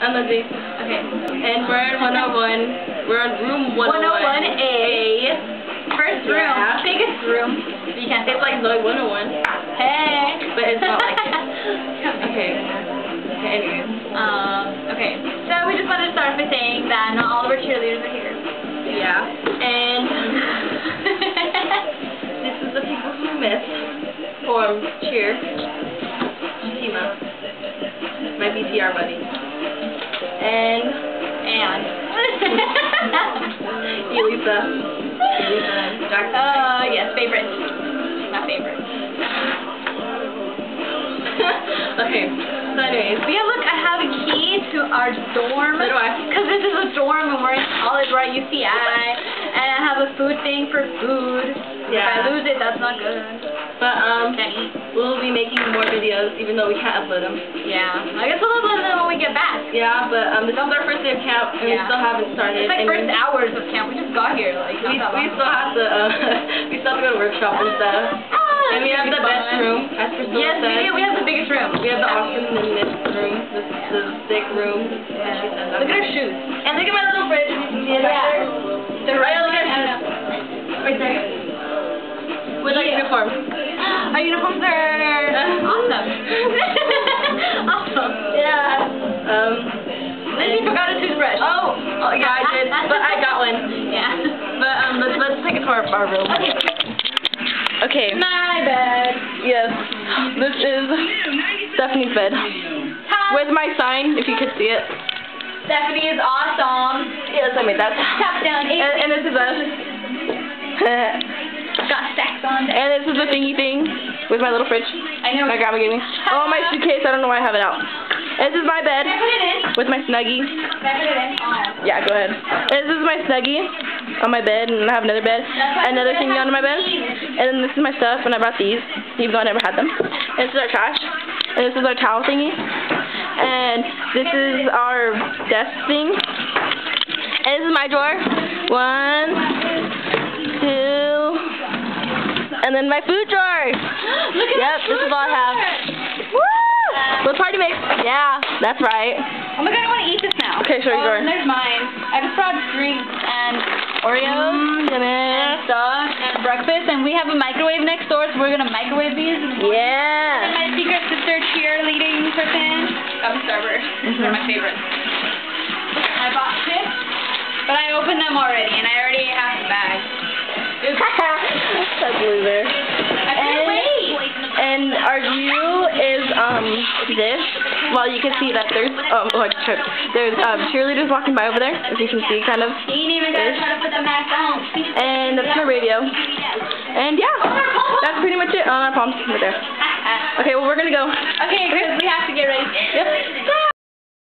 I'm Lindsay. Okay. And we're in 101. We're in room 101A. First room. Yeah. Biggest room. But you can't say It's like Zoe 101. Hey. But it's not like it. Okay. Okay, anyways. Okay. So we just wanted to start by saying that not all of our cheerleaders are here. Yeah. And this is the people who missed form cheer. Shima. My BTR buddy. And Elisa. Jackson. Yes, favorite. My favorite. Okay. So anyways. Yeah, look, I have a key to our dorm. So do I. Because this is a dorm and we're in college, we're at UCI. And I have a food thing for food. Yeah. If I lose it, that's not good. But Can't eat. we'll be making more videos even though we can't upload them. Yeah. I guess we'll upload them when we get back. Yeah, but this is our first day of camp and we still haven't started. It's like and first hours of camp. We just got here. Like we still have to we still have to go to workshop and stuff. And we have the best room, as Priscilla yes, said. we have the biggest room. We have the awesomeness room, the thick room. Yeah. Look at our shoes. And look at my little fridge. You can see it back there. They're right look at there. right there. With our uniform. Our uniforms are awesome. Awesome. Yeah. Lindsay forgot a toothbrush. Oh, yeah, I did. But I got one. Yeah. But let's take it to our room. Okay. Okay. My bed. Yes. This is Stephanie's bed. Hi. With my sign, if you could see it. Stephanie is awesome. Yes, I made that. Top down. And this is us. Got stacks on there. And this is the thingy thing with my little fridge. I know. My grandma gave me. Oh, my suitcase. I don't know why I have it out. And this is my bed Can I put it in? with my Snuggie. Can I put it in? Oh. Yeah, go ahead. And this is my Snuggie on my bed, and I have another bed, another thing under my bed. And then this is my stuff, and I brought these, even though I never had them. And this is our trash. And this is our towel thingy. And this is our desk thing. And this is my drawer. 1, 2, and then my food drawer. Look at Yep, this is all I have. Woo! Little party mix. Yeah, that's right. Oh my god, I want to eat this now. Okay, show you yours. There's mine. I just brought drinks and Oreos and stuff and breakfast, and we have a microwave next door, so we're gonna microwave these. And Yeah. my secret sister cheerleading person got me Starburst. They're my favorites. I bought chips, but I opened them already, and I already ate half the bag. That's loser. I can't wait. And our view is this. Well, you can see that there's cheerleaders walking by over there, as you can see, kind of. You ain't even gotta try to put the mask on. And that's my radio. And yeah, that's pretty much it. On our palms right there. Okay, well we're gonna go. Okay, because we have to get ready. Yep.